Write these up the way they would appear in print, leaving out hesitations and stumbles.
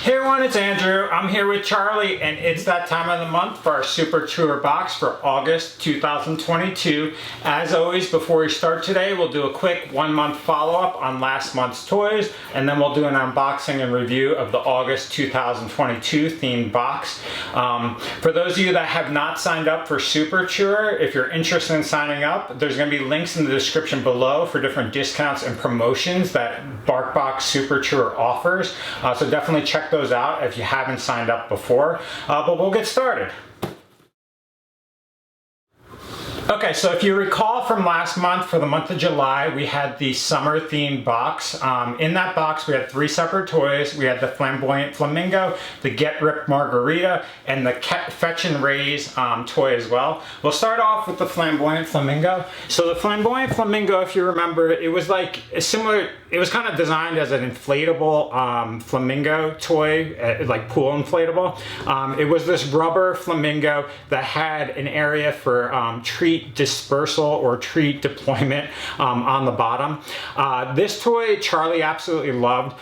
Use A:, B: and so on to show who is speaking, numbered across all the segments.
A: Hey everyone, it's Andrew. I'm here with Charlie, and it's that time of the month for our Super Tour box for August 2022. As always, before we start today, we'll do a quick 1 month follow-up on last month's toys, and then we'll do an unboxing and review of the August 2022 themed box. For those of you that have not signed up for Super Tour, if you're interested in signing up, there's going to be links in the description below for different discounts and promotions that Barkbox Super Tour offers. So definitely check those out if you haven't signed up before, but we'll get started. Okay, so if you recall from last month, for the month of July, we had the summer themed box. In that box, we had 3 separate toys. We had the Flambouyant Flamingo, the Ripped Margarita, and the Fetchin Rays toy as well. We'll start off with the Flambouyant Flamingo. So the Flambouyant Flamingo, if you remember, it was like similar, it was kind of designed as an inflatable flamingo toy, like pool inflatable. It was this rubber flamingo that had an area for treat dispersal or treat deployment on the bottom. This toy Charlie absolutely loved.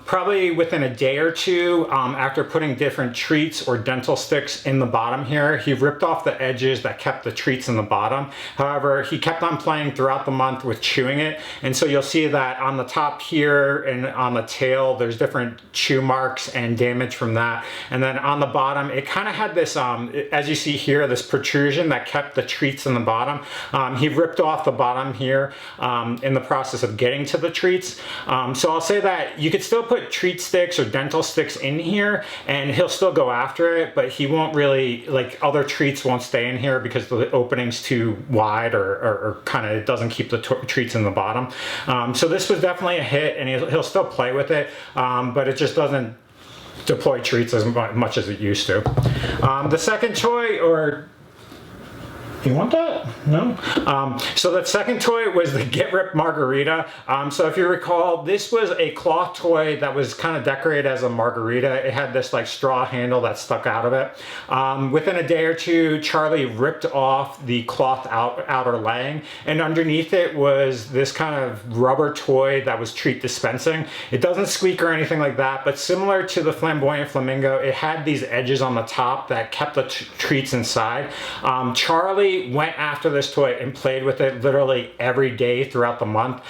A: Probably within a day or two after putting different treats or dental sticks in the bottom here, he ripped off the edges that kept the treats in the bottom. However, he kept on playing throughout the month with chewing it, and so you'll see that on the top here and on the tail there's different chew marks and damage from that. And then on the bottom it kind of had this, as you see here, this protrusion that kept the treats in the bottom. He ripped off the bottom here in the process of getting to the treats. So I'll say that you could still put treat sticks or dental sticks in here and he'll still go after it, but he won't really, like other treats won't stay in here because the opening's too wide or kind of it doesn't keep the treats in the bottom. So this was definitely a hit, and he'll still play with it, but it just doesn't deploy treats as much as it used to. The second toy, or you want that? No? So the second toy was the Ripped Margarita. So if you recall, this was a cloth toy that was kind of decorated as a margarita. It had this like straw handle that stuck out of it. Within a day or two, Charlie ripped off the cloth outer laying, and underneath it was this kind of rubber toy that was treat dispensing. It doesn't squeak or anything like that, but similar to the Flamboyant Flamingo, it had these edges on the top that kept the treats inside. Charlie went after this toy and played with it literally every day throughout the month.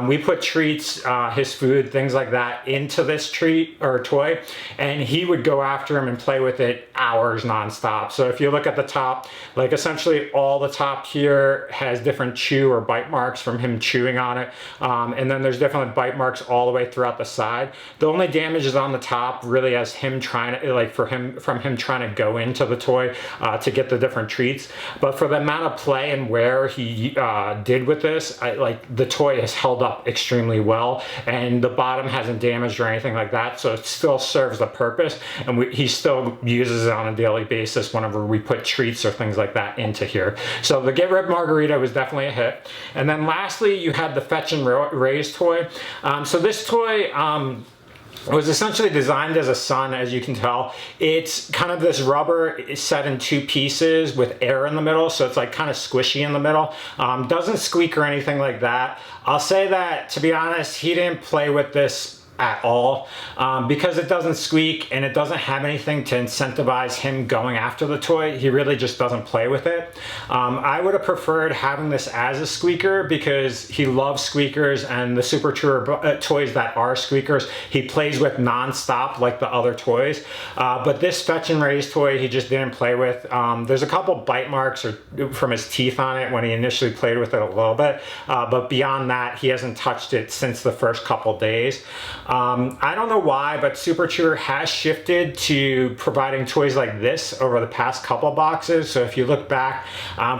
A: We put treats, his food, things like that into this treat or toy, and he would go after him and play with it hours nonstop. So if you look at the top, like essentially all the top here has different chew or bite marks from him chewing on it, and then there's different bite marks all the way throughout the side. The only damage is on the top, really, as him trying to, like, from him trying to go into the toy to get the different treats. But for the amount of play and wear he did with this, like the toy has held up extremely well, and the bottom hasn't damaged or anything like that, so it still serves the purpose, and he still uses it on a daily basis whenever we put treats or things like that into here. So the Ripped Margarita was definitely a hit. And then lastly, you had the Fetchin Rays toy. So this toy, it was essentially designed as a sun, as you can tell. It's kind of this rubber is set in 2 pieces with air in the middle, so it's like kind of squishy in the middle. Doesn't squeak or anything like that. I'll say that, to be honest, he didn't play with this at all because it doesn't squeak and it doesn't have anything to incentivize him going after the toy. He really just doesn't play with it. I would have preferred having this as a squeaker because he loves squeakers, and the Super Tour toys that are squeakers he plays with non-stop like the other toys, but this Fetchin Rays toy he just didn't play with. There's a couple bite marks from his teeth on it when he initially played with it a little bit, but beyond that he hasn't touched it since the first couple days. I don't know why, but Super Tour has shifted to providing toys like this over the past couple boxes. So if you look back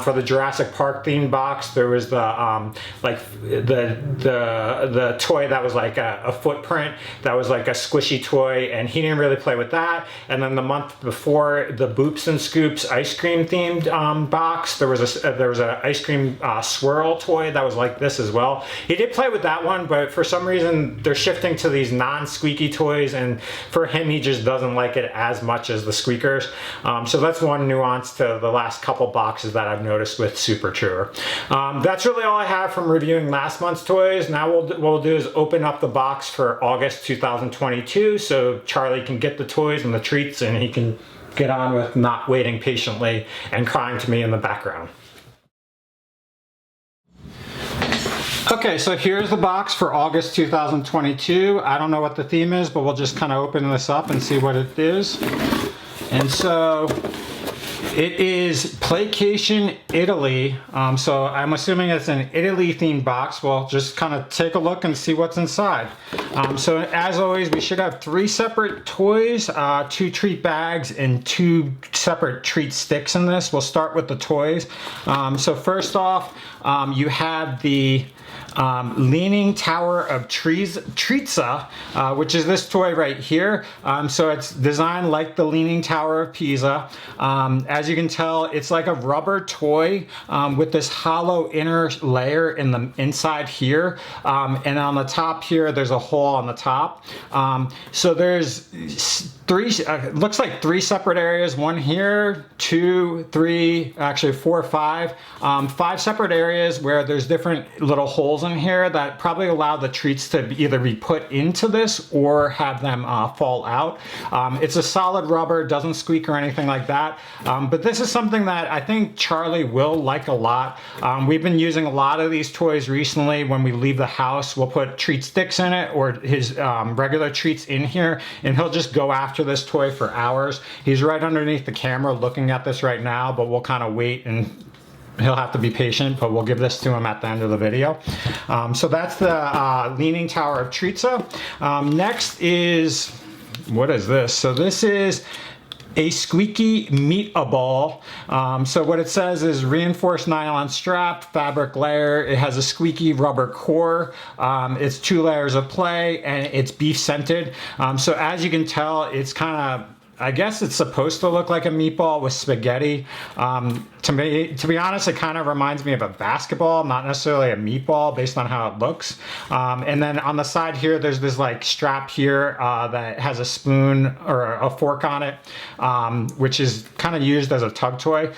A: for the Jurassic Park themed box, there was the the toy that was like a footprint that was like a squishy toy, and he didn't really play with that. And then the month before, the Boops and Scoops ice cream themed box, there was a ice cream swirl toy that was like this as well. He did play with that one, but for some reason they're shifting to the these non-squeaky toys, and for him, he just doesn't like it as much as the squeakers. So that's one nuance to the last couple boxes that I've noticed with Super Chewer. That's really all I have from reviewing last month's toys. Now what we'll do is open up the box for August 2022 so Charlie can get the toys and the treats and he can get on with not waiting patiently and crying to me in the background. Okay, so here's the box for August 2022. I don't know what the theme is, but we'll just kind of open this up and see what it is. And so it is Playcation Italy. So I'm assuming it's an Italy themed box. We'll just kind of take a look and see what's inside. So as always, we should have 3 separate toys, 2 treat bags, and 2 separate treat sticks in this. We'll start with the toys. So first off, you have the Leaning Tower of Treatsa, which is this toy right here. So it's designed like the Leaning Tower of Pisa. As you can tell, it's like a rubber toy with this hollow inner layer in the inside here, and on the top here there's a hole on the top. So there's 3, looks like 3 separate areas, 1 here, 2, 3, actually 4, 5, 5 separate areas where there's different little holes in here that probably allow the treats to either be put into this or have them fall out. It's a solid rubber, doesn't squeak or anything like that, but this is something that I think Charlie will like a lot. We've been using a lot of these toys recently. When we leave the house, we'll put treat sticks in it or his regular treats in here, and he'll just go after this toy for hours. He's right underneath the camera looking at this right now, but we'll kind of wait and he'll have to be patient, but we'll give this to him at the end of the video. So that's the Leaning Tower of Treatsa. Next is, what is this? So this is a squeaky meatball. So what it says is reinforced nylon strap, fabric layer. It has a squeaky rubber core. It's 2 layers of play, and it's beef scented. So as you can tell, it's kind of, I guess it's supposed to look like a meatball with spaghetti. To be honest, it kind of reminds me of a basketball, not necessarily a meatball based on how it looks. And then on the side here, there's this like strap here that has a spoon or a fork on it, which is kind of used as a tug toy.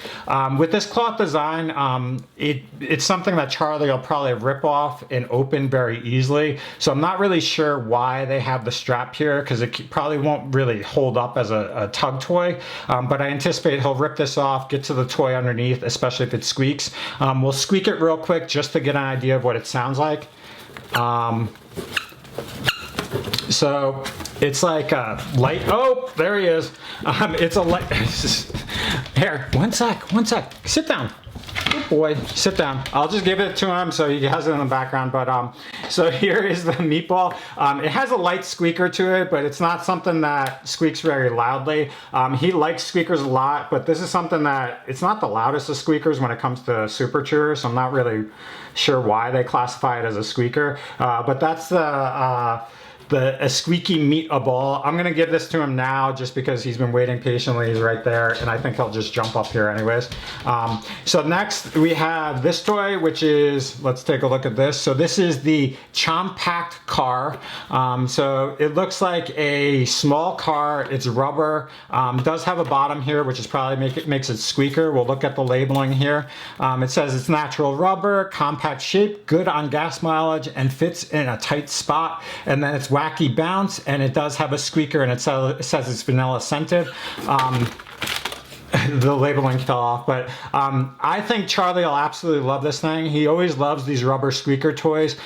A: With this cloth design, it's something that Charlie will probably rip off and open very easily. So I'm not really sure why they have the strap here, because it probably won't really hold up as a tug toy. But I anticipate he'll rip this off, get to the toy underneath, especially if it squeaks. We'll squeak it real quick just to get an idea of what it sounds like. So it's like a light, oh, there he is. It's a light, here, one sec, sit down. Good boy, sit down. I'll just give it to him so he has it in the background. But so here is the meatball. It has a light squeaker to it, but it's not something that squeaks very loudly. He likes squeakers a lot, but this is something that it's not the loudest of squeakers when it comes to Super Chewers, so I'm not really sure why they classify it as a squeaker. But that's a squeaky meatball. I'm gonna give this to him now just because he's been waiting patiently. He's right there, and I think he'll just jump up here anyways. So next we have this toy, which is, let's take a look at this. So this is the Chompact Car. So it looks like a small car. It's rubber. Does have a bottom here, which is probably makes it squeaker. We'll look at the labeling here. It says it's natural rubber, compact shape, good on gas mileage, and fits in a tight spot. And then it's wacky bounce, and it does have a squeaker, and it says it's vanilla scented. The labeling fell off, but I think Charlie will absolutely love this thing. He always loves these rubber squeaker toys.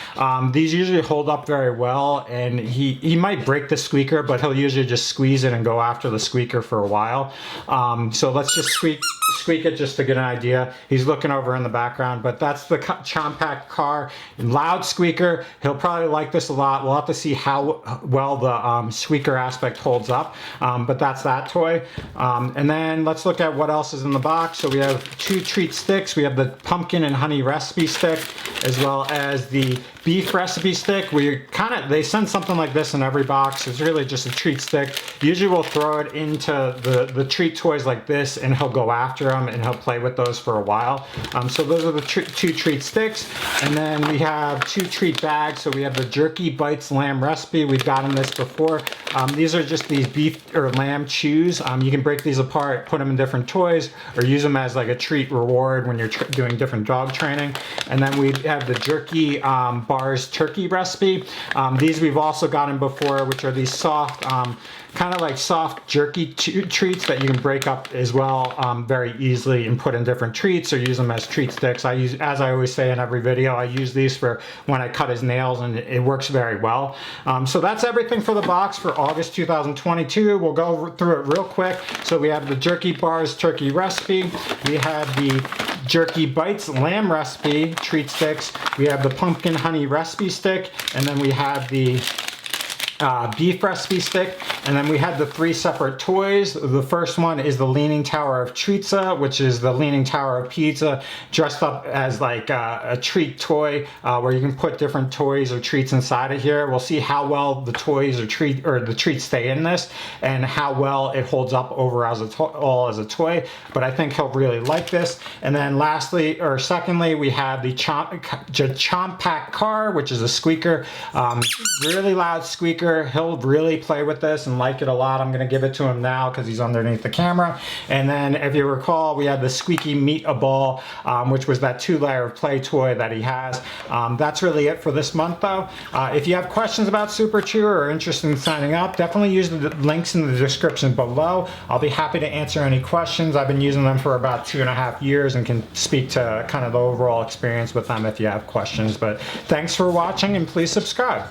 A: These usually hold up very well, and he might break the squeaker, but he'll usually just squeeze it and go after the squeaker for a while. So let's just squeak it just to get an idea. He's looking over in the background, but that's the Chompact Car. Loud squeaker. He'll probably like this a lot. We'll have to see how well the squeaker aspect holds up, but that's that toy. And then let's look at at what else is in the box. So we have 2 treat sticks. We have the pumpkin and honey recipe stick, as well as the beef recipe stick. They send something like this in every box. It's really just a treat stick. Usually we'll throw it into the treat toys like this, and he'll go after them and he'll play with those for a while. So those are the 2 treat sticks. And then we have 2 treat bags. So we have the Jerky Bites lamb recipe. We've gotten this before. These are just these beef or lamb chews. You can break these apart, put them in different toys, or use them as like a treat reward when you're doing different dog training. And then we have the Jerky Bars turkey recipe. These we've also gotten before, which are these soft, kind of like soft jerky treats that you can break up as well very easily and put in different treats, or use them as treat sticks. As I always say in every video, I use these for when I cut his nails, and it works very well. So that's everything for the box for August 2022. We'll go through it real quick. So we have the Jerky Bars turkey recipe. We have the Jerky Bites lamb recipe treat sticks. We have the pumpkin honey recipe stick, and then we have the beef recipe stick, and then we had the 3 separate toys. The first one is the Leaning Tower of Treatsa, which is the Leaning Tower of Pizza dressed up as like a treat toy, where you can put different toys or treats inside of here. We'll see how well the toys or the treats stay in this, and how well it holds up over as a toy. But I think he'll really like this. And then secondly, we have the Chompact Car, which is a squeaker, really loud squeaker. He'll really play with this and like it a lot. I'm going to give it to him now because he's underneath the camera. And then if you recall, we had the Squeaky Meat a Ball, which was that 2-layer play toy that he has. That's really it for this month though. If you have questions about Super Chewer or interested in signing up, definitely use the links in the description below. I'll be happy to answer any questions. I've been using them for about 2.5 years and can speak to kind of the overall experience with them if you have questions. But thanks for watching, and please subscribe.